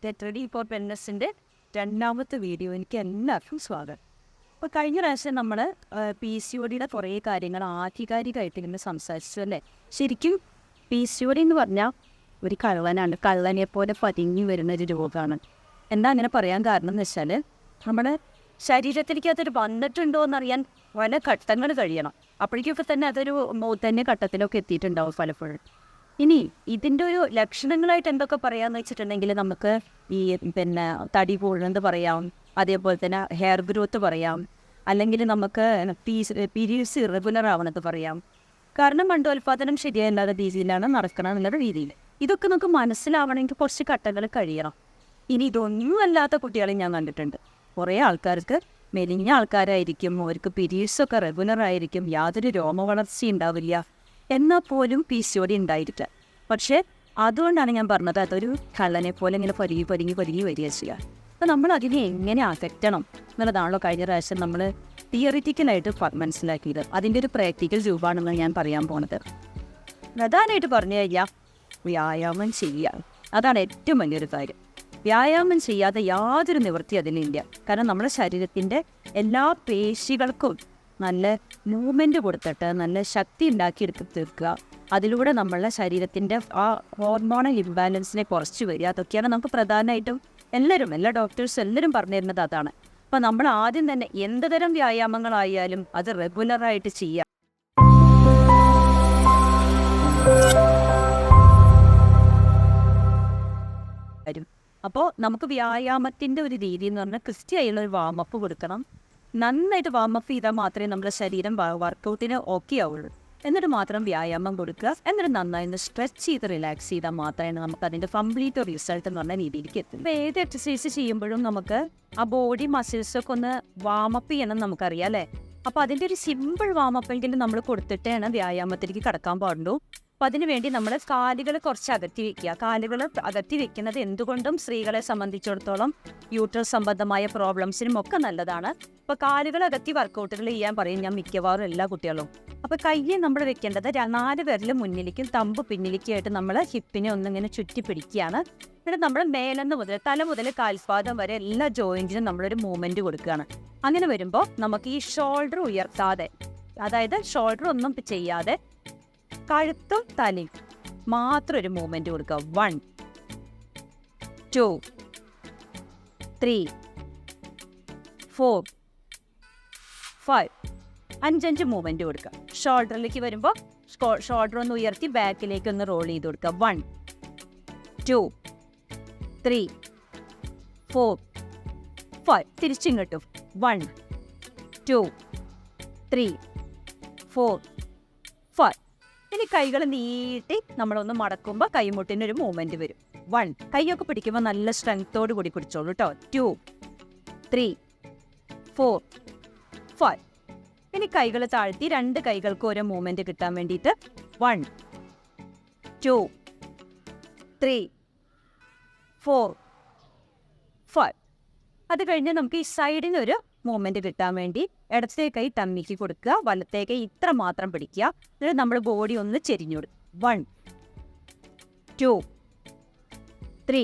Get ready for വെൽനെസ്സിൻ്റെ രണ്ടാമത്തെ video എനിക്ക് എല്ലാവർക്കും സ്വാഗതം. അപ്പോൾ കഴിഞ്ഞ പ്രാവശ്യം നമ്മൾ PCODയുടെ കുറേ കാര്യങ്ങൾ ആധികാരികമായിട്ട് ഇങ്ങനെ സംസാരിച്ചു അല്ലേ. ശരിക്കും PCOD എന്ന് പറഞ്ഞാൽ ഒരു കള്ളനാണ്, കള്ളനെ പോലെ പതിങ്ങി വരുന്ന ഒരു രോഗമാണ്. എന്താ അങ്ങനെ പറയാൻ കാരണം എന്ന് വെച്ചാൽ നമ്മുടെ ശരീരത്തിലേക്ക് അതൊരു വന്നിട്ടുണ്ടോ എന്നറിയാൻ പല ഘട്ടങ്ങൾ കഴിയണം. അപ്പോഴേക്കൊക്കെ തന്നെ അതൊരു മൂത്തന്നെ ഘട്ടത്തിലൊക്കെ എത്തിയിട്ടുണ്ടാവും പലപ്പോഴും. ഇനി ഇതിൻ്റെ ഒരു ലക്ഷണങ്ങളായിട്ട് എന്തൊക്കെ പറയാമെന്ന് വെച്ചിട്ടുണ്ടെങ്കിൽ നമുക്ക് ഈ തടി കൂടുന്നത് പറയാം, അതേപോലെ തന്നെ ഹെയർ ഗ്രോത്ത് പറയാം, അല്ലെങ്കിൽ നമുക്ക് പീരീഡ്സ് ഇറഗുലർ ആവണത് പറയാം. കാരണം മണ്ടോൽപാദനം ശരിയല്ലാത്ത രീതിയിലാണ് നടക്കണം എന്നുള്ള രീതിയിൽ. ഇതൊക്കെ നമുക്ക് മനസ്സിലാവണമെങ്കിൽ കുറച്ച് ഘട്ടങ്ങൾ കഴിയണം. ഇനി ഇതൊന്നും അല്ലാത്ത കുട്ടികളെ ഞാൻ കണ്ടിട്ടുണ്ട്. കുറേ ആൾക്കാർക്ക് മെലിഞ്ഞ ആൾക്കാരായിരിക്കും, അവർക്ക് പീരീഡ്സൊക്കെ റെഗുലർ ആയിരിക്കും, യാതൊരു രോമവളർച്ചയും ഉണ്ടാവില്ല, എന്നാൽ പോലും PCOD ഉണ്ടായിരിക്കുക. പക്ഷേ അതുകൊണ്ടാണ് ഞാൻ പറഞ്ഞത് അതൊരു കള്ളനെ പോലെ ഇങ്ങനെ പരുങ്ങി വരിക ചെയ്യുക. അപ്പോൾ നമ്മൾ അതിനെ എങ്ങനെ അകറ്റണം എന്നുള്ളതാണല്ലോ കഴിഞ്ഞ പ്രാവശ്യം നമ്മൾ തിയറിറ്റിക്കലായിട്ട് മനസ്സിലാക്കിയത്. അതിൻ്റെ ഒരു പ്രാക്ടിക്കൽ രൂപമാണെന്ന് ഞാൻ പറയാൻ പോണത്. പ്രധാനമായിട്ട് പറഞ്ഞു കഴിഞ്ഞാൽ വ്യായാമം ചെയ്യുക, അതാണ് ഏറ്റവും വലിയൊരു കാര്യം. വ്യായാമം ചെയ്യാതെ യാതൊരു നിവൃത്തി അതിലില്ല. കാരണം നമ്മുടെ ശരീരത്തിൻ്റെ എല്ലാ പേശികൾക്കും നല്ല മൂവ്മെൻറ്റ് കൊടുത്തിട്ട് നല്ല ശക്തി ഉണ്ടാക്കിയെടുത്ത് തീർക്കുക, അതിലൂടെ നമ്മളുടെ ശരീരത്തിൻ്റെ ആ ഹോർമോണൽ ഇംബാലൻസിനെ കുറച്ച് വരിക. അതൊക്കെയാണ് നമുക്ക് പ്രധാനമായിട്ടും എല്ലാ ഡോക്ടേഴ്സും എല്ലാവരും പറഞ്ഞു തരുന്നത് അതാണ്. അപ്പോൾ നമ്മൾ ആദ്യം തന്നെ എന്ത് തരം വ്യായാമങ്ങളായാലും അത് റെഗുലറായിട്ട് ചെയ്യുക. അപ്പോൾ നമുക്ക് വ്യായാമത്തിൻ്റെ ഒരു രീതി എന്ന് പറഞ്ഞാൽ കൃത്യമായുള്ള ഒരു വാമപ്പ് കൊടുക്കണം. നന്നായിട്ട് വാമപ്പ് ചെയ്താൽ മാത്രമേ നമ്മുടെ ശരീരം വർക്കൗട്ടിന് ഓക്കെ ആവുള്ളൂ. എന്നിട്ട് മാത്രം വ്യായാമം കൊടുക്കുക, എന്നിട്ട് നന്നായി സ്ട്രെച്ച് ചെയ്ത് റിലാക്സ് ചെയ്താൽ മാത്രമേ നമുക്ക് അതിൻ്റെ കംപ്ലീറ്റ് റിസൾട്ട് എന്ന് പറഞ്ഞ രീതിയിലേക്ക് എത്തും. ഇപ്പോൾ ഏത് എക്സസൈസ് ചെയ്യുമ്പോഴും നമുക്ക് ആ ബോഡി മസിൽസൊക്കെ ഒന്ന് വാമപ്പ് ചെയ്യണം നമുക്കറിയാം അല്ലേ. അപ്പോൾ അതിൻ്റെ ഒരു സിമ്പിൾ വാമപ്പെങ്കിലും നമ്മൾ കൊടുത്തിട്ടാണ് വ്യായാമത്തിലേക്ക് കടക്കാൻ പാടുള്ളൂ. അപ്പോൾ അതിന് വേണ്ടി നമ്മൾ കാലുകൾ കുറച്ച് അകറ്റി വെക്കുക. കാലുകൾ അകറ്റി വെക്കുന്നത് എന്തുകൊണ്ടും സ്ത്രീകളെ സംബന്ധിച്ചിടത്തോളം യൂട്രസ് സംബന്ധമായ പ്രോബ്ലംസിനും ഒക്കെ നല്ലതാണ്. അപ്പോൾ കാലുകൾ അകറ്റി വർക്കൗട്ടുകൾ ചെയ്യാൻ പറയും ഞാൻ മിക്കവാറും എല്ലാ കുട്ടികളും. അപ്പോൾ കയ്യെ നമ്മൾ വെക്കേണ്ടത് 4 വിരൽ മുന്നിലേക്കും തമ്പ് പിന്നിലേക്കുമായിട്ട് നമ്മൾ ഹിപ്പിനെ ഒന്നിങ്ങനെ ചുറ്റി പിടിക്കുകയാണ്. എന്നിട്ട് നമ്മൾ മേലെന്ന് മുതൽ തല മുതൽ കാൽപാദം വരെ എല്ലാ ജോയിൻറ്റിനും നമ്മളൊരു മൂവ്മെൻറ്റ് കൊടുക്കുകയാണ്. അങ്ങനെ വരുമ്പോൾ നമുക്ക് ഈ ഷോൾഡർ ഉയർത്താതെ, അതായത് ഷോൾഡർ ഒന്നും ചെയ്യാതെ കഴുത്തും തലയും മാത്രം ഒരു മൂവ്മെൻറ്റ് കൊടുക്കുക. 1 2 3 4 5 5 മൂവ്മെൻറ്റ് കൊടുക്കുക. ഷോൾഡറിലേക്ക് വരുമ്പോൾ ഷോൾഡർ ഒന്ന് ഉയർത്തി ബാക്കിലേക്ക് ഒന്ന് റോൾ ചെയ്ത് കൊടുക്കുക. 1 2 3 4 5 തിരിച്ചിങ്ങോട്ടും 1 2 3 4 5. ഇനി കൈകൾ നീട്ടി നമ്മളൊന്ന് മടക്കുമ്പോൾ കൈമുട്ടിനൊരു മൂവ്മെൻറ്റ് വരും. 1 കൈയൊക്കെ പിടിക്കുമ്പോൾ നല്ല സ്ട്രെങ്ത്തോട് കൂടി പിടിച്ചോളൂ കേട്ടോ. 2 3 4 5. ഇനി കൈകൾ താഴ്ത്തി 2 കൈകൾക്ക് ഓരോ മൂവ്മെൻറ്റ് കിട്ടാൻ വേണ്ടിയിട്ട് 1 2 3 4 5. അത് കഴിഞ്ഞ് നമുക്ക് ഈ സൈഡിന് ഒരു മൂവ്മെൻറ്റ് കിട്ടാൻ വേണ്ടി ഇടത്തെ കൈ ടമ്മിക്ക് കൊടുക്കുക, വലത്തെ കൈ ഇത്ര മാത്രം പിടിക്കുക. എന്നിട്ട് നമ്മൾ ബോഡി ഒന്ന് ചെരിഞ്ഞു കൊടുക്കുക. 1 2 3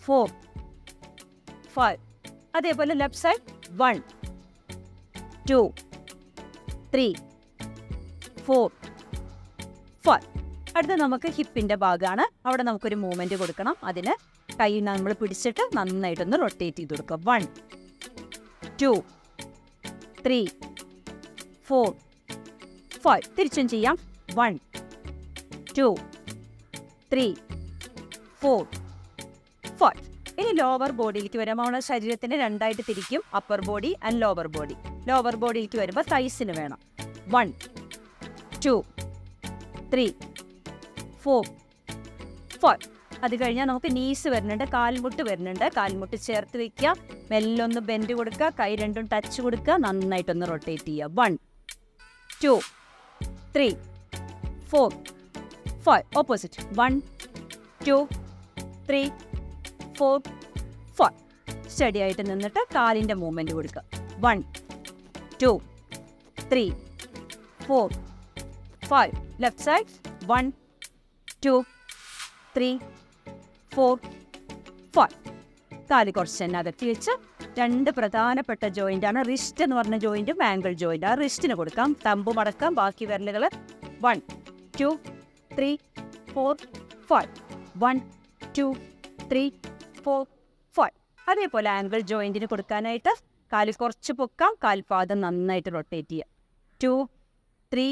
4 5. അതേപോലെ ലെഫ്റ്റ് സൈഡ് 1 2 3 4 5. അടുത്ത നമുക്ക് ഹിപ്പിൻ്റെ ഭാഗമാണ്. അവിടെ നമുക്കൊരു മൂവ്മെൻറ്റ് കൊടുക്കണം. അതിന് കൈ നമ്മൾ പിടിച്ചിട്ട് നന്നായിട്ടൊന്ന് റൊട്ടേറ്റ് ചെയ്ത് കൊടുക്കുക. 1 2 3 4 5. തിരിച്ചും ചെയ്യാം. 1 2 3 4 5. ഇനി ലോവർ ബോഡിയിലേക്ക് വരുമ്പോൾ നമ്മുടെ ശരീരത്തിന് 2ആയിട്ട് തിരിക്കും, upper body and lower body. Lower ബോഡിയിലേക്ക് വരുമ്പോൾ തൈസിന് വേണം. 1 2 3 4 5. അത് കഴിഞ്ഞാൽ നമുക്ക് നീസ് വരുന്നുണ്ട്, കാൽമുട്ട് വരുന്നുണ്ട്. കാൽമുട്ട് ചേർത്ത് വെക്കുക, മെല്ലൊന്ന് ബെൻഡ് കൊടുക്കുക, കൈ രണ്ടും ടച്ച് കൊടുക്കുക, നന്നായിട്ടൊന്ന് റൊട്ടേറ്റ് ചെയ്യുക. 1 2 3 4 5. ഓപ്പോസിറ്റ് 1 2 3 4 5. സ്റ്റഡി ആയിട്ട് നിന്നിട്ട് കാലിൻ്റെ മൂവ്മെൻറ്റ് കൊടുക്കുക. 1 2 3 4 5. Left side 1 2 3 4 5. കാല് കുറച്ച് തന്നെ അകത്തി വെച്ച് രണ്ട് പ്രധാനപ്പെട്ട ജോയിൻ്റാണ് റിസ്റ്റ് എന്ന് പറഞ്ഞ ജോയിൻറ്റും ആംഗിൾ ജോയിൻ്റ്. ആ റിസ്റ്റിന് കൊടുക്കാം, തമ്പ് മടക്കാം, ബാക്കി വിരലുകൾ 1 2 3 4 5. 1 2 3 4 5. അതേപോലെ ആംഗിൾ ജോയിൻറ്റിന് കൊടുക്കാനായിട്ട് കാല് കുറച്ച് പൊക്കാം, കാൽപാദം നന്നായിട്ട് റൊട്ടേറ്റ് ചെയ്യുക. 2 3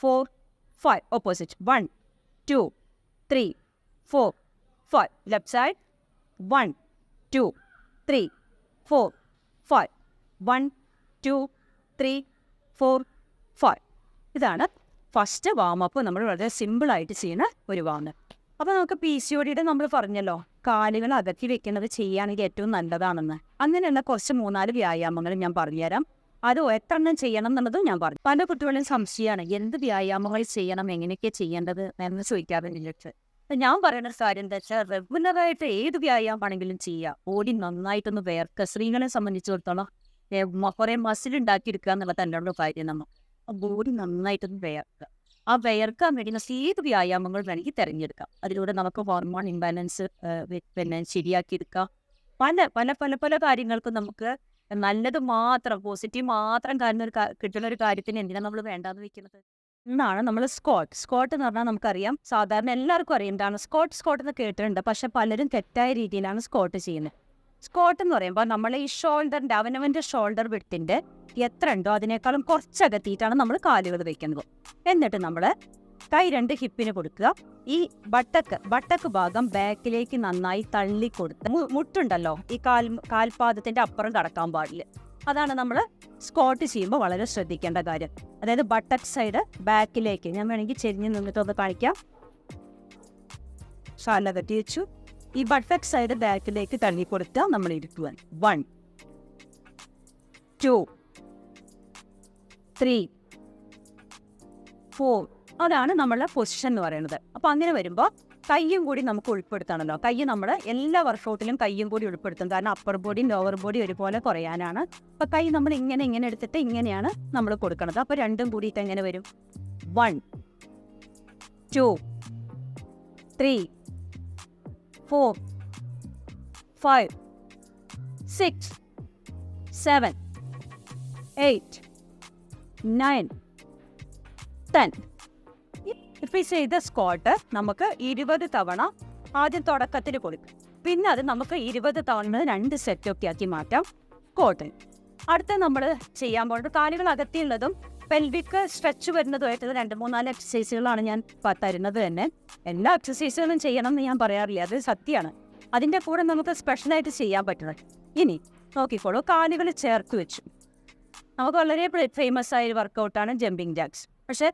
4 5. ഓപ്പോസിറ്റ് 1 2 3 4 5. Left side 1 2 3 4 5. 1 2 3 4 5. ഇതാണ് ഫസ്റ്റ് വാമപ്പ്. നമ്മൾ വളരെ സിമ്പിളായിട്ട് ചെയ്യുന്ന ഒരു വാമപ്പ്. അപ്പോൾ നമുക്ക് PCODയുടെ നമ്മൾ പറഞ്ഞല്ലോ, കാലുകൾ അകത്തി വെക്കുന്നത് ചെയ്യുകയാണെങ്കിൽ ഏറ്റവും നല്ലതാണെന്ന്. അങ്ങനെയുള്ള കുറച്ച് 3-4 വ്യായാമങ്ങൾ ഞാൻ പറഞ്ഞുതരാം. അത് എത്രണ്ണം ചെയ്യണം എന്നുള്ളതും ഞാൻ പറഞ്ഞു. പല കുട്ടികളും സംശയമാണ് എന്ത് വ്യായാമങ്ങൾ ചെയ്യണം, എങ്ങനെയൊക്കെ ചെയ്യേണ്ടത് എന്ന് ചോദിക്കാറുണ്ട്. ഞാൻ പറയുന്ന കാര്യം എന്താ വെച്ചാൽ റെഗുലറായിട്ട് ഏത് വ്യായാമമാണെങ്കിലും ചെയ്യുക. ബോഡി നന്നായിട്ടൊന്ന് വേർക്കുക. സ്ത്രീകളെ സംബന്ധിച്ചിടത്തോളം കുറേ മസിൽ ഉണ്ടാക്കിയെടുക്കുക എന്നുള്ള തന്നെയുള്ള കാര്യം. നമ്മൾ ബോഡി നന്നായിട്ടൊന്ന് വേർക്കുക. ആ വേർക്കാൻ വേണ്ടി ഏത് വ്യായാമങ്ങൾ വേണമെങ്കിൽ തിരഞ്ഞെടുക്കാം. അതിലൂടെ നമുക്ക് ഹോർമോൺ ഇംബാലൻസ് ശരിയാക്കിയെടുക്കാം. പല പല പല പല കാര്യങ്ങൾക്കും നമുക്ക് നല്ലത് മാത്രം, പോസിറ്റീവ് മാത്രം കിട്ടുന്ന ഒരു കാര്യത്തിന് എന്തിനാണ് നമ്മൾ വേണ്ടാന്ന് വെക്കുന്നത് എന്നാണ് നമ്മൾ സ്ക്വാട്ട്. സ്ക്വാട്ട് എന്ന് പറഞ്ഞാൽ നമുക്കറിയാം, സാധാരണ എല്ലാവർക്കും അറിയാം എന്താണ് സ്ക്വാട്ട് എന്ന് കേട്ടിട്ടുണ്ട്. പക്ഷെ പലരും തെറ്റായ രീതിയിലാണ് സ്ക്വാട്ട് ചെയ്യുന്നത്. സ്ക്വാട്ട് എന്ന് പറയുമ്പോൾ നമ്മൾ ഈ ഷോൾഡറിൻ്റെ അവനവൻ്റെ ഷോൾഡർ വിട്ടിൻ്റെ എത്ര ഉണ്ടോ അതിനേക്കാളും കുറച്ചകത്തിയിട്ടാണ് നമ്മൾ കാലുകൾ വെക്കുന്നത്. എന്നിട്ട് നമ്മൾ കൈ 2 ഹിപ്പിന് കൊടുക്കുക. ഈ ബട്ടക്ക് ഭാഗം ബാക്കിലേക്ക് നന്നായി തള്ളിക്കൊടുത്ത് മുട്ടുണ്ടല്ലോ, ഈ കാൽപാദത്തിൻ്റെ അപ്പുറം കടക്കാൻ പാടില്ല. അതാണ് നമ്മൾ സ്ക്വാട്ട് ചെയ്യുമ്പോൾ വളരെ ശ്രദ്ധിക്കേണ്ട കാര്യം. അതായത് ബട്ടക്ക് സൈഡ് ബാക്കിലേക്ക്, ഞാൻ വേണമെങ്കിൽ ചെരിഞ്ഞ് നിന്നിട്ടൊന്ന് കാണിക്കാം. ഷാല കെട്ടി വെച്ചു. ഈ ബട്ടക്ക് സൈഡ് ബാക്കിലേക്ക് തള്ളിക്കൊടുത്താൽ നമ്മൾ ഇരിക്കുവാൻ. 1 2 3 4. അതാണ് നമ്മളെ പൊസിഷൻ എന്ന് പറയുന്നത്. അപ്പോൾ അങ്ങനെ വരുമ്പോൾ കയ്യും കൂടി നമുക്ക് ഉൾപ്പെടുത്തണമല്ലോ. കൈ നമ്മൾ എല്ലാ വർക്കൗട്ടിലും കയ്യും കൂടി ഉൾപ്പെടുത്തും. കാരണം അപ്പർ ബോഡിയും ലോവർ ബോഡിയും ഒരുപോലെ കുറയാനാണ്. അപ്പോൾ കൈ നമ്മൾ ഇങ്ങനെ എടുത്തിട്ട് ഇങ്ങനെയാണ് നമ്മൾ കൊടുക്കുന്നത്. അപ്പോൾ രണ്ടും കൂടിയിട്ട് എങ്ങനെ വരും? 1 2 3 4 5 6 7 8 9 10. ഇപ്പോൾ ഈ ചെയ്ത സ്ക്വാട്ട് നമുക്ക് 20 തവണ ആദ്യം തുടക്കത്തിൽ കൊടുക്കും. പിന്നെ അത് നമുക്ക് 20 തവണ 2 സെറ്റൊക്കെ ആക്കി മാറ്റാം സ്ക്വാട്ടിൽ. അടുത്ത നമ്മൾ ചെയ്യാൻ പോകുന്നത് കാലുകൾ അകത്തിയുള്ളതും പെൽവിക്ക് സ്ട്രെച്ച് വരുന്നതുമായിട്ടുള്ള 2-3-4 എക്സസൈസുകളാണ് ഞാൻ തരുന്നത് തന്നെ. എല്ലാ എക്സസൈസുകളും ചെയ്യണം എന്ന് ഞാൻ പറയാറില്ല, അത് സത്യമാണ്. അതിൻ്റെ കൂടെ നമുക്ക് സ്പെഷ്യലായിട്ട് ചെയ്യാൻ പറ്റണം. ഇനി നോക്കിക്കോളൂ, കാലുകൾ ചേർത്ത് വെച്ചു. നമുക്ക് വളരെ ഫേമസ് ആയ ഒരു വർക്കൗട്ടാണ് ജമ്പിങ് ജാക്സ്. പക്ഷേ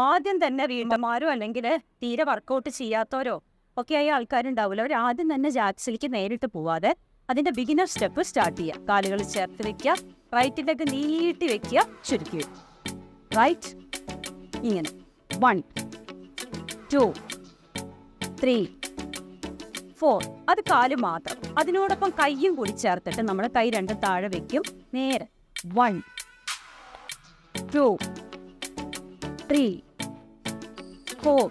ആദ്യം തന്നെ വീട്ടമാരോ അല്ലെങ്കിൽ തീരെ വർക്കൗട്ട് ചെയ്യാത്തവരോ ഒക്കെ ആയ ആൾക്കാരുണ്ടാവില്ല. അവർ ആദ്യം തന്നെ ജാക്സിലേക്ക് നേരിട്ട് പോവാതെ അതിൻ്റെ ബിഗിനർ സ്റ്റെപ്പ് സ്റ്റാർട്ട് ചെയ്യുക. കാലുകൾ ചേർത്ത് വെക്കുക, റൈറ്റിലേക്ക് നീട്ടി വെക്കുക, ചുരുക്കി വയ്ക്കുക. റൈറ്റ് ഇങ്ങനെ 1 2 3 4. അത് കാല് മാത്രം. അതിനോടൊപ്പം കൈയും കൂടി ചേർത്തിട്ട് നമ്മൾ കൈ 2 താഴെ വെക്കും. നേരെ 1 2 3 4.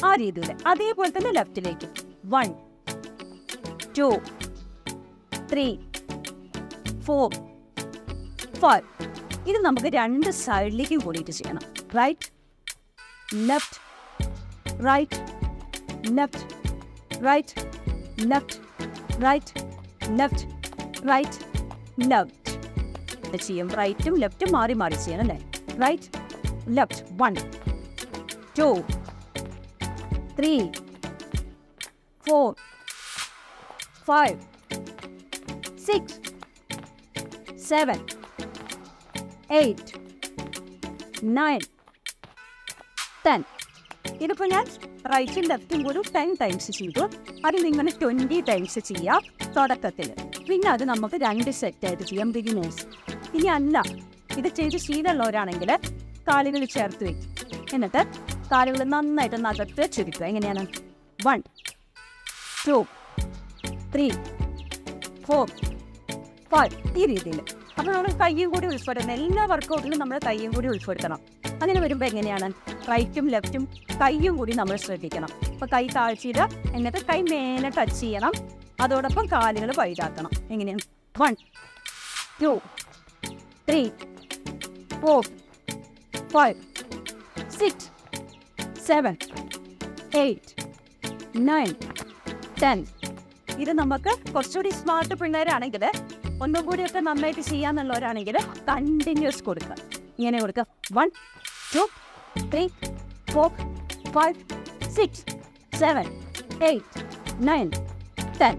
ആ രീതിയിൽ. അതേപോലെ തന്നെ ലെഫ്റ്റിലേക്ക് 1 2 3 4 5. ഇത് നമുക്ക് 2 സൈഡിലേക്കും കൂടിയിട്ട് ചെയ്യണം. Right left right left right left right left right left ചെയ്യും. റൈറ്റും ലെഫ്റ്റും മാറി മാറി ചെയ്യണം അല്ലേ? Right left 1 2 3 4 5 6 7 8 9 10. ഇതിപ്പോൾ ഞാൻ റൈറ്റും ലെഫ്റ്റും കൂടി 10 ടൈംസ് ചെയ്തു. അത് നിങ്ങൾ 20 ടൈംസ് ചെയ്യാം തുടക്കത്തിൽ. പിന്നെ അത് നമുക്ക് 2 സെറ്റായിട്ട് ചെയ്യാം ബിഗിനേഴ്സ്. ഇനി അല്ല ഇത് ചെയ്ത് ശീലമുള്ളവരാണെങ്കിൽ കാലുകൾ ചേർത്ത് വയ്ക്കും. എന്നിട്ട് കാലുകൾ നന്നായിട്ട് നകത്ത് ചുരുക്കുക. എങ്ങനെയാണ്? 1 2 3 4 5. ഈ രീതിയിൽ. അപ്പോൾ നമ്മൾ കയ്യും കൂടി ഉൾപ്പെടുത്തണം. എല്ലാ വർക്കൗട്ടിലും നമ്മൾ കയ്യും കൂടി ഉൾപ്പെടുത്തണം. അങ്ങനെ വരുമ്പോൾ എങ്ങനെയാണ്? റൈറ്റും ലെഫ്റ്റും കയ്യും കൂടി നമ്മൾ ശ്രദ്ധിക്കണം. അപ്പോൾ കൈ താഴ്ചയിടുക, എന്നിട്ട് കൈ മേലെ ടച്ച് ചെയ്യണം. അതോടൊപ്പം കാലുകൾ വൈഡാക്കണം. എങ്ങനെയാണ്? 1 2 3 4 5 6 7 8 9 10. ഇത് നമുക്ക് കുറച്ചുകൂടി സ്മാർട്ട് പിള്ളേരാണെങ്കിൽ ഒന്നും കൂടിയൊക്കെ നന്നായിട്ട് ചെയ്യാന്നുള്ളവരാണെങ്കിൽ കണ്ടിന്യൂസ് കൊടുക്കുക. ഇങ്ങനെ കൊടുക്കുക. 1 2 3 4 5 6 7 8 9 10.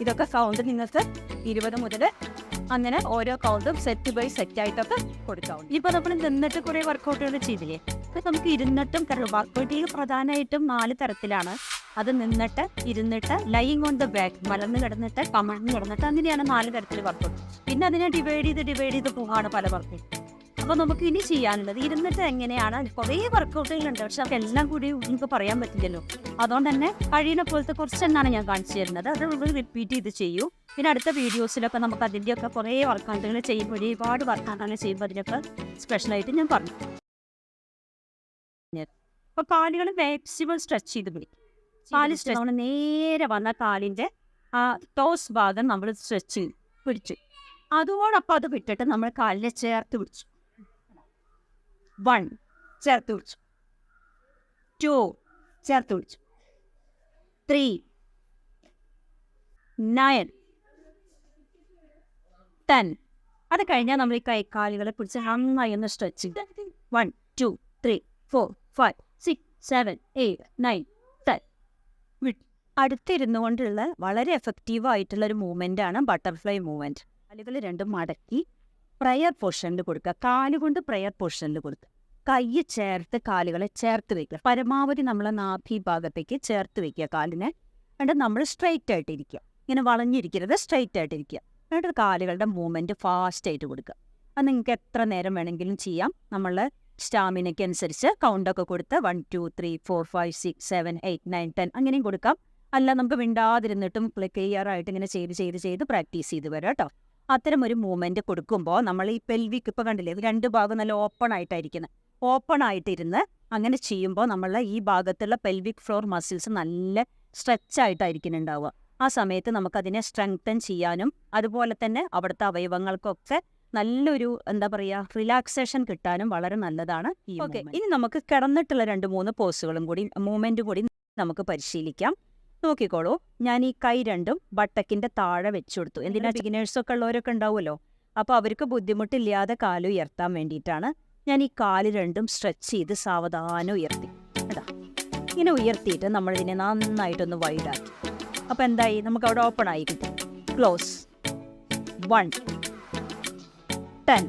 ഇതൊക്കെ കൗണ്ട് നിങ്ങൾക്ക് 20 മുതൽ അങ്ങനെ ഓരോ കൗണ്ടും സെറ്റ് ബൈ സെറ്റ് ആയിട്ടൊക്കെ കൊടുക്കാവുന്നു. ഇപ്പോൾ നമ്മൾ നിന്നിട്ട് കുറേ വർക്കൗട്ടുകൾ ചെയ്തില്ലേ? അപ്പോൾ നമുക്ക് ഇരുന്നിട്ടും വർക്കൗട്ടുകൾ പ്രധാനമായിട്ടും 4 തരത്തിലാണ്. അത് നിന്നിട്ട്, ഇരുന്നിട്ട്, ലൈയിങ് ഓൺ ദ ബാക്ക്, മലർന്ന് കിടന്നിട്ട്, കമഴ്ന്ന് കിടന്നിട്ട്, അങ്ങനെയാണ് 4 തരത്തിൽ വർക്കൗട്ട്. പിന്നെ അതിനെ ഡിവൈഡ് ചെയ്ത് പോകാണ് പല വർക്കൗട്ട്. അപ്പോൾ നമുക്ക് ഇനി ചെയ്യാനുള്ളത് ഇരുന്നിട്ട് എങ്ങനെയാണ്. കുറേ വർക്കൗട്ടുകളുണ്ട്, പക്ഷെ അതൊക്കെ എല്ലാം കൂടി നമുക്ക് പറയാൻ പറ്റില്ലല്ലോ. അതുകൊണ്ട് തന്നെ കഴിയുന്ന പോലത്തെ കുറച്ചെണ്ണാണ് ഞാൻ കാണിച്ചു തരുന്നത്. അത് നമ്മൾ റിപ്പീറ്റ് ചെയ്ത് ചെയ്യൂ. പിന്നെ അടുത്ത വീഡിയോസിലൊക്കെ നമുക്ക് അതിൻ്റെയൊക്കെ കുറേ വർക്കൗട്ടുകൾ ചെയ്യുമ്പോൾ, ഒരുപാട് വർക്കൗട്ടുകൾ ചെയ്യുമ്പോൾ അതിനൊക്കെ സ്പെഷ്യലായിട്ട് ഞാൻ പറഞ്ഞു. അപ്പോൾ കാലുകൾ മാക്സിമം സ്ട്രെച്ച് ചെയ്ത് പിടിക്കും. കാല് സ്ട്രെച്ച് നമ്മൾ നേരെ വന്ന കാലിൻ്റെ ആ ടോസ് ഭാഗം നമ്മൾ സ്ട്രെച്ച് ചെയ്ത് പിടിച്ചു. അതോടൊപ്പം അത് വിട്ടിട്ട് നമ്മൾ കാലിനെ ചേർത്ത് പിടിച്ചു. 1 ചേർത്ത് പിടിച്ചു, 2 ചേർത്ത് പിടിച്ചു, 3 9 10. അത് കഴിഞ്ഞാൽ നമ്മൾ ഈ കൈക്കാലുകളെ പിടിച്ച് നന്നായി ഒന്ന് സ്ട്രെച്ച് ചെയ്ത് 1 2 3 4 5 6 7 8 9 10. അടുത്തിരുന്നു കൊണ്ടുള്ള വളരെ എഫക്റ്റീവ് ആയിട്ടുള്ള ഒരു മൂവ്മെൻ്റാണ് ബട്ടർഫ്ലൈ മൂവ്മെൻറ്റ്. കാലുകൾ രണ്ടും മടക്കി പ്രയർ പൊസിഷനിൽ കൊടുക്കുക. കാലുകൊണ്ട് പ്രയർ പൊസിഷനിൽ കൊടുക്കുക. കൈ ചേർത്ത് കാലുകളെ ചേർത്ത് വയ്ക്കുക. പരമാവധി നമ്മളെ നാഭി ഭാഗത്തേക്ക് ചേർത്ത് വയ്ക്കുക കാലിനെ. എന്നിട്ട് നമ്മൾ സ്ട്രെയിറ്റ് ആയിട്ടിരിക്കുക. ഇങ്ങനെ വളഞ്ഞിരിക്കരുത്, സ്ട്രെയിറ്റ് ആയിട്ടിരിക്കുക. എന്നിട്ട് കാലുകളുടെ മൂവ്മെൻറ്റ് ഫാസ്റ്റായിട്ട് കൊടുക്കുക. അത് നിങ്ങൾക്ക് എത്ര നേരം വേണമെങ്കിലും ചെയ്യാം. നമ്മളെ സ്റ്റാമിനയ്ക്ക് അനുസരിച്ച് കൗണ്ടൊക്കെ കൊടുത്ത് 1 2 3 4 5 6 7 8 9 10 അങ്ങനെയും കൊടുക്കാം. അല്ല നമുക്ക് വിണ്ടാതിരുന്നിട്ടും ക്ലിയർ ആയിട്ട് ഇങ്ങനെ ചെയ്ത് പ്രാക്ടീസ് ചെയ്ത് വരാം കേട്ടോ. അത്തരം ഒരു മൂവ്മെൻറ്റ് കൊടുക്കുമ്പോൾ നമ്മൾ ഈ പെൽവിക്ക് ഇപ്പോൾ കണ്ടില്ലേ, 2 ഭാഗം നല്ല ഓപ്പൺ ആയിട്ടായിരിക്കുന്നത്. ഓപ്പൺ ആയിട്ടിരുന്ന് അങ്ങനെ ചെയ്യുമ്പോൾ നമ്മളെ ഈ ഭാഗത്തുള്ള പെൽവിക് ഫ്ലോർ മസിൽസ് നല്ല സ്ട്രെച്ച് ആയിട്ടായിരിക്കുന്നുണ്ടാവുക. ആ സമയത്ത് നമുക്കതിനെ സ്ട്രെങ്തൻ ചെയ്യാനും അതുപോലെ തന്നെ അവിടുത്തെ അവയവങ്ങൾക്കൊക്കെ നല്ലൊരു എന്താ പറയുക റിലാക്സേഷൻ കിട്ടാനും വളരെ നല്ലതാണ് ഈ മൂവ്മെന്റ്. ഇനി നമുക്ക് കിടന്നിട്ടുള്ള 2-3 പോസുകളും കൂടി മൂവ്മെൻറ്റും കൂടി നമുക്ക് പരിശീലിക്കാം. നോക്കിക്കോളൂ, ഞാൻ ഈ കൈ രണ്ടും ബട്ടക്കിൻ്റെ താഴെ വെച്ചു കൊടുത്തു. എന്തിനാ, ബിഗിനേഴ്സൊക്കെ ഉള്ളവരൊക്കെ ഉണ്ടാവുമല്ലോ, അപ്പോൾ അവർക്ക് ബുദ്ധിമുട്ടില്ലാതെ കാല് ഉയർത്താൻ വേണ്ടിയിട്ടാണ്. ഞാൻ ഈ കാല് രണ്ടും സ്ട്രെച്ച് ചെയ്ത് സാവധാനം ഉയർത്തി. കേട്ടോ, ഇങ്ങനെ ഉയർത്തിയിട്ട് നമ്മളിതിനെ നന്നായിട്ടൊന്ന് വൈഡാക്കി. അപ്പോൾ എന്തായി, നമുക്ക് അവിടെ ഓപ്പൺ ആയി കിട്ടും. ക്ലോസ് 1 10.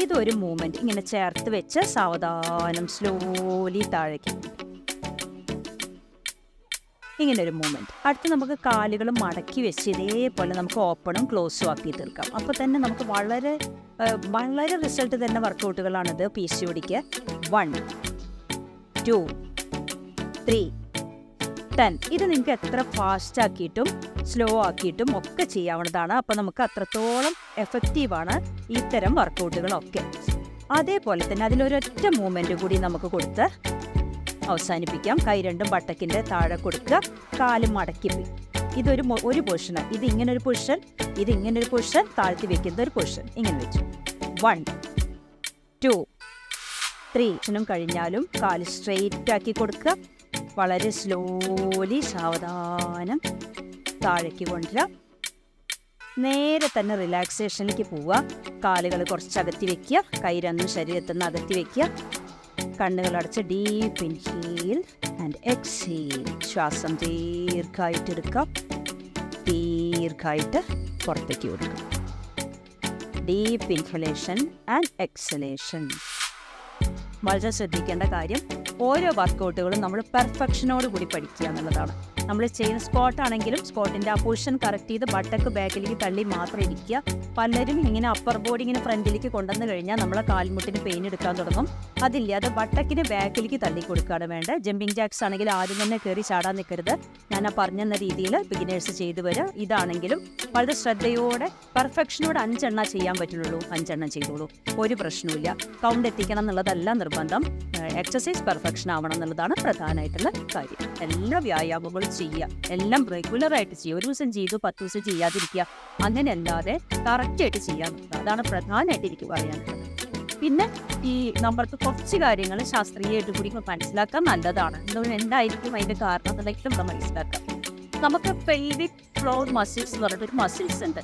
ഇതൊരു മൂവ്മെൻറ്റ് ഇങ്ങനെ ചേർത്ത് വെച്ച് സാവധാനം സ്ലോലി താഴേക്ക്, ഇങ്ങനൊരു മൂവ്മെൻറ്റ്. അടുത്ത് നമുക്ക് കാലുകൾ മടക്കി വെച്ച് ഇതേപോലെ നമുക്ക് ഓപ്പണും ക്ലോസും ആക്കി തീർക്കാം. അപ്പോൾ തന്നെ നമുക്ക് വളരെ റിസൾട്ട് തരുന്ന വർക്കൗട്ടുകളാണിത് PCODക്ക്. 1 2 3 10. ഇത് നിങ്ങൾക്ക് എത്ര ഫാസ്റ്റ് ആക്കിയിട്ടും സ്ലോ ആക്കിയിട്ടും ഒക്കെ ചെയ്യാവുന്നതാണ്. അപ്പോൾ നമുക്ക് അത്രത്തോളം എഫക്റ്റീവാണ് ഇത്തരം വർക്കൗട്ടുകളൊക്കെ. അതേപോലെ തന്നെ അതിലൊരൊറ്റ മൂവ്മെൻറ്റ് കൂടി നമുക്ക് കൊടുത്ത് അവസാനിപ്പിക്കാം. കൈ രണ്ടും ബട്ടക്കിൻ്റെ താഴെ കൊടുക്കുക, കാല് മടക്കി. ഒരു പൊസിഷനാണ്. ഇത് ഇങ്ങനൊരു പൊസിഷൻ, ഇത് ഇങ്ങനൊരു പൊസിഷൻ, താഴ്ത്തി വെക്കുന്ന ഒരു പൊസിഷൻ. ഇങ്ങനെ വെച്ചു. 1 2 3 കഴിഞ്ഞാലും കാല് സ്ട്രെയിറ്റ് ആക്കി കൊടുക്കുക. വളരെ സ്ലോലി സാവധാനം താഴേക്ക് കൊണ്ടുവരിക. നേരെ തന്നെ റിലാക്സേഷനിലേക്ക് പോവുക. കാലുകൾ കുറച്ച് അകത്തി വെക്കുക, കൈ രണ്ടും ശരീരത്തിൽ നിന്ന് അകത്തി വെക്കുക. കണ്ണുകൾ അടച്ച് ഡീപ്പ് ഇൻഹേൽ ആൻഡ് എക്സേൽ. ശ്വാസം ദീർഘമായിട്ട് എടുക്കാം, ദീർഘമായിട്ട് പുറത്തേക്ക് കൊടുക്കുക. Deep inhalation and exhalation. വളരെ ശ്രദ്ധിക്കേണ്ട കാര്യം, ഓരോ വർക്കൗട്ടുകളും നമ്മൾ പെർഫെക്ഷനോട് കൂടി പഠിക്കുക എന്നുള്ളതാണ്. നമ്മൾ ചെയ്യുന്ന സ്ക്വാട്ടാണെങ്കിലും സ്ക്വാട്ടിൻ്റെ ആ പൊസിഷൻ കറക്റ്റ് ചെയ്ത് ബട്ടക്ക് ബാക്കിലേക്ക് തള്ളി മാത്രം ഇരിക്കുക. പലരും ഇങ്ങനെ അപ്പർ ബോഡി ഇങ്ങനെ ഫ്രണ്ടിലേക്ക് കൊണ്ടുവന്ന് കഴിഞ്ഞാൽ നമ്മളെ കാൽമുട്ടിന് പെയിൻ എടുക്കാൻ തുടങ്ങും. അതില്ലാതെ ബട്ടക്കിന് ബാക്കിലേക്ക് തള്ളി കൊടുക്കുകയാണ് വേണ്ടത്. ജമ്പിങ് ജാക്സ് ആണെങ്കിൽ ആദ്യം തന്നെ കയറി ചാടാൻ നിൽക്കരുത്. ഞാൻ ആ പറഞ്ഞെന്ന രീതിയിൽ ബിഗിനേഴ്സ് ചെയ്തു വരിക. ഇതാണെങ്കിലും വളരെ ശ്രദ്ധയോടെ പെർഫെക്ഷനോട് 5 എണ്ണം ചെയ്യാൻ പറ്റുള്ളൂ, 5 എണ്ണം ചെയ്തോളൂ, ഒരു പ്രശ്നവുമില്ല. കൗണ്ട് എത്തിക്കണം എന്നുള്ളതല്ല നിർബന്ധം. എക്സസൈസ് പെർഫെക്ഷൻ ആവണം എന്നുള്ളതാണ് പ്രധാനമായിട്ടുള്ള കാര്യം. എല്ലാ വ്യായാമങ്ങളും ചെയ്യുക, എല്ലാം റെഗുലറായിട്ട് ചെയ്യുക. ഒരു ദിവസം ചെയ്തു 10 ദിവസം ചെയ്യാതിരിക്കുക, അങ്ങനെ അല്ലാതെ കറക്റ്റായിട്ട് ചെയ്യാൻ നോക്കുക. അതാണ് പ്രധാനമായിട്ട് എനിക്ക് പറയാനുള്ളത്. പിന്നെ ഈ നമ്മൾക്ക് കുറച്ച് കാര്യങ്ങൾ ശാസ്ത്രീയമായിട്ട് കൂടി മനസ്സിലാക്കാൻ നല്ലതാണ്. എന്തായിരിക്കും അതിൻ്റെ കാരണം എന്നുള്ളതൊക്കെ നമ്മൾ മനസ്സിലാക്കാം. നമുക്ക് പെൽവിക് ഫ്ലോർ മസിൽസ് എന്ന് പറഞ്ഞിട്ടൊരു മസിൽസ് ഉണ്ട്.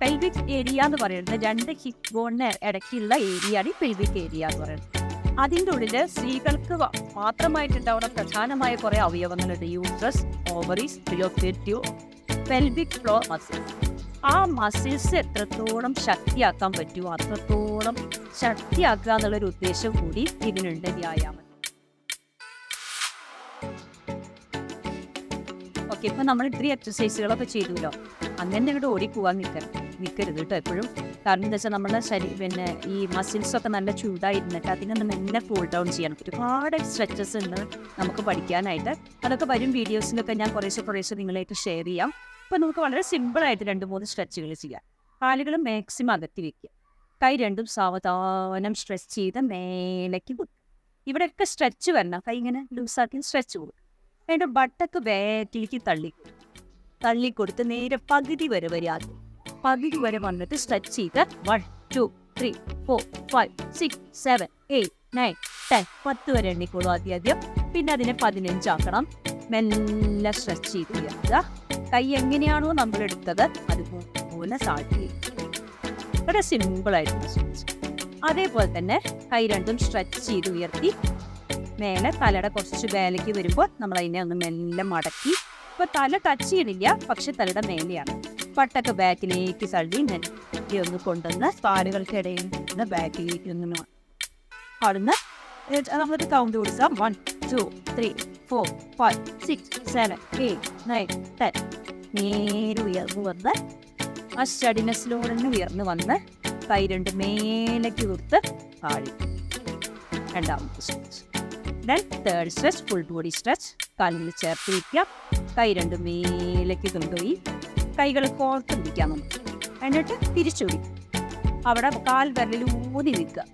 പെൽവിക് ഏരിയ എന്ന് പറയുന്നത് 2 ഹിപ്പ് ബോണിന് ഇടയ്ക്കുള്ള ഏരിയയാണ് ഈ പെൽവിക് ഏരിയ എന്ന് പറയുന്നത്. അതിൻ്റെ ഉള്ളിൽ സ്ത്രീകൾക്ക് മാത്രമായിട്ടുണ്ടാവുന്ന പ്രധാനമായ കുറേ അവയവങ്ങളുണ്ട്. Uterus, ovaries, fallopian tube, pelvic floor muscles. ആ മസിൽസ് എത്രത്തോളം ശക്തിയാക്കാൻ പറ്റുമോ അത്രത്തോളം ശക്തിയാക്കുക എന്നുള്ളൊരു ഉദ്ദേശം കൂടി ഇതിനുണ്ട് വ്യായാമം. ഓക്കെ, ഇപ്പം നമ്മൾ ഇത്രയും എക്സസൈസുകളൊക്കെ ചെയ്തുല്ലോ, അങ്ങനെ അങ്ങോട്ട് ഓടിപ്പോവാൻ നിൽക്കരുത് കേട്ടോ എപ്പോഴും. കാരണം എന്താ വെച്ചാൽ നമ്മുടെ പിന്നെ ഈ മസിൽസൊക്കെ നല്ല ചൂടായിരുന്നിട്ട് അതിനൊന്ന് മെല്ലെ കൂൾ ഡൗൺ ചെയ്യണം. ഒരുപാട് സ്ട്രെച്ചസ് ഉണ്ട് നമുക്ക് പഠിക്കാനായിട്ട്. അതൊക്കെ വരും വീഡിയോസിലൊക്കെ ഞാൻ കുറേശ്ശെ നിങ്ങളായിട്ട് ഷെയർ ചെയ്യാം. അപ്പോൾ നമുക്ക് വളരെ സിമ്പിളായിട്ട് 2-3 സ്ട്രെച്ചുകൾ ചെയ്യാം. കാലുകൾ മാക്സിമം അകത്തി വയ്ക്കുക, കൈ രണ്ടും സാവധാനം സ്ട്രെച്ച് ചെയ്ത് മേലേക്ക് കൊടുക്കുക. ഇവിടെയൊക്കെ സ്ട്രെച്ച് വരണം, കൈ ഇങ്ങനെ ലൂസാക്കി സ്ട്രെച്ച് കൊടുക്കുക. അതിൻ്റെ ബട്ടക്ക് ബാക്കിലേക്ക് തള്ളിക്കൊടുത്ത് നേരെ പകുതി വരെ ആദ്യം പകുതി വരെ വന്നിട്ട് സ്ട്രെച്ച് ചെയ്ത് 1 2 3 4 5 6 7 8 9 10 10 വരെ എണ്ണിക്കോളൂ ആദ്യം. പിന്നെ അതിനെ 15 ആക്കണം. മെല്ലെ സ്ട്രെച്ച് ചെയ്ത് ഉയർത്തുക. കൈ എങ്ങനെയാണോ നമ്മൾ എടുത്തത് അതുപോലെ സാട്ടി. വളരെ സിമ്പിളായിരുന്നു സ്ട്രെച്ച്. അതേപോലെ തന്നെ കൈ രണ്ടും സ്ട്രെച്ച് ചെയ്ത് ഉയർത്തി മേലെ തലയുടെ കുറച്ച് മേലേക്ക് വരുമ്പോൾ നമ്മൾ അതിനെ ഒന്ന് മെല്ലെ മടക്കി. ഇപ്പോൾ തല ടച്ച് ചെയ്യണില്ല, പക്ഷെ തലയുടെ മേലെയാണ്. പട്ടൊക്കെ ബാക്കിലേക്ക് തള്ളി നെറ്റി ഒന്ന് കൊണ്ടുവന്ന് കാലുകൾക്കിടയിൽ നിന്ന് ബാക്കിലേക്ക് ഒന്ന് അവിടുന്ന് നമ്മളത് കൗണ്ട് കൊടുക്കാം. 1 2 3 4 5 6 7 8 9 10. നേരെ ഉയർന്നു വന്ന് ആ സ്റ്റഡിനെസ്സിലൂടെ ഉയർന്നു വന്ന് കൈ രണ്ട് മേലേക്ക് കൊടുത്ത് താഴെ. രണ്ടാമത്തെ stretch. Then third stretch, full body stretch. കാലുകൾ ചേർത്ത് വയ്ക്കാം, കൈ രണ്ട് മേലേക്ക് കൊണ്ടുപോയി കൈകൾ കോർത്ത് പിടിക്കാം നമുക്ക്. എന്നിട്ട് തിരിച്ചുപിടി. അവിടെ കാൽ വിരലിൽ ഊതി നിൽക്കുക.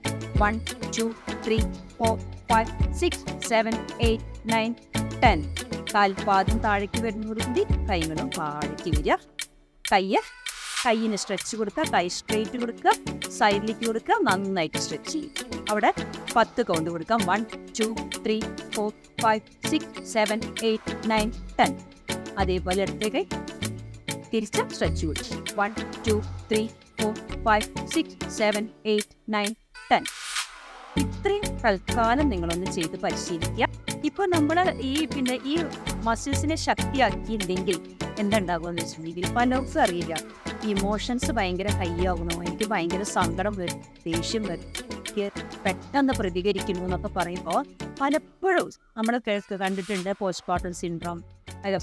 1 2 3 4 5 6 7 8 9 10. കാൽപാദം താഴേക്ക് വരുന്നതോടുകൂടി കൈകളും താഴേക്ക് വരിക. കൈയിന് സ്ട്രെച്ച് കൊടുക്കുക, കൈ സ്ട്രെയിറ്റ് കൊടുക്കുക, സൈഡിലേക്ക് കൊടുക്കുക, നന്നായിട്ട് സ്ട്രെച്ച് ചെയ്യും. അവിടെ 10 കൗണ്ട് കൊടുക്കാം. 1 2 3 4 5 6 7 8 9 10. അതേപോലെ അടുത്ത കൈ തിരിച്ച് സ്ട്രെച്ച് കൊടുക്കും. 1 2 3 4 5 6 7 8 9 10. ഇത്രയും തൽക്കാലം നിങ്ങളൊന്ന് ചെയ്ത് പരിശീലിക്കുക. ഇപ്പോൾ നമ്മൾ ഈ മസിൽസിനെ ശക്തിയാക്കിയില്ലെങ്കിൽ എന്തുണ്ടാകുമെന്ന് വെച്ചിട്ടുണ്ടെങ്കിൽ പലർക്കും അറിയില്ല. ഇമോഷൻസ് ഭയങ്കര ഹൈ ആകണോ, എനിക്ക് ഭയങ്കര സങ്കടം വരും, ദേഷ്യം വരും, എനിക്ക് പെട്ടെന്ന് പ്രതികരിക്കുന്നു എന്നൊക്കെ പറയുമ്പോൾ പലപ്പോഴും നമ്മൾ കണ്ടിട്ടുണ്ട് പോസ്റ്റ്മോർട്ടം സിൻഡ്രോം,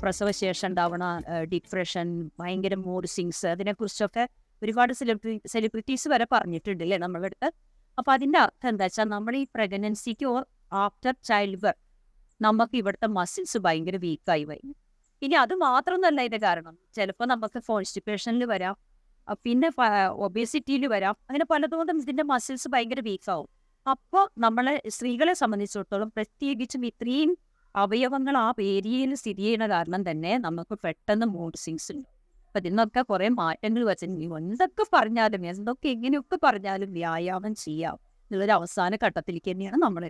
പ്രസവശേഷം ഉണ്ടാവണ ഡിപ്രഷൻ, ഭയങ്കര മൂഡ് സ്വിങ്സ്, അതിനെക്കുറിച്ചൊക്കെ ഒരുപാട് സെലിബ്രിറ്റീസ് വരെ പറഞ്ഞിട്ടുണ്ട് അല്ലേ നമ്മളുടെ അടുത്ത്. അപ്പോൾ അതിൻ്റെ അർത്ഥം എന്താ വെച്ചാൽ നമ്മൾ ഈ പ്രഗ്നൻസിക്ക് ഓർ ആഫ്റ്റർ ചൈൽഡ് ബർത്ത് നമുക്ക് ഇവിടുത്തെ മസിൽസ് ഭയങ്കര വീക്കായി വരും. ഇനി അത് മാത്രമൊന്നുമല്ല ഇതിൻ്റെ കാരണം. ചിലപ്പോൾ നമുക്ക് കോൺസ്റ്റിപ്പേഷനിൽ വരാം, പിന്നെ ഒബേസിറ്റിയിൽ വരാം, അങ്ങനെ പലതോടും ഇതിൻ്റെ മസിൽസ് ഭയങ്കര വീക്കാവും. അപ്പോൾ നമ്മളെ സ്ത്രീകളെ സംബന്ധിച്ചിടത്തോളം പ്രത്യേകിച്ചും ഇത്രയും അവയവങ്ങൾ ആ ഏരിയയിൽ സ്ഥിതി ചെയ്യുന്ന കാരണം തന്നെ നമുക്ക് പെട്ടെന്ന് മൂഡ് സ്വിങ്സ് ഉണ്ട്. അപ്പം ഇതിനൊക്കെ കുറേ മാറ്റങ്ങൾ വെച്ചിട്ടുണ്ടെങ്കിൽ എന്തൊക്കെ പറഞ്ഞാലും എന്തൊക്കെ എങ്ങനെയൊക്കെ പറഞ്ഞാലും വ്യായാമം ചെയ്യാം എന്നുള്ളൊരു അവസാന ഘട്ടത്തിലേക്ക് തന്നെയാണ് നമ്മൾ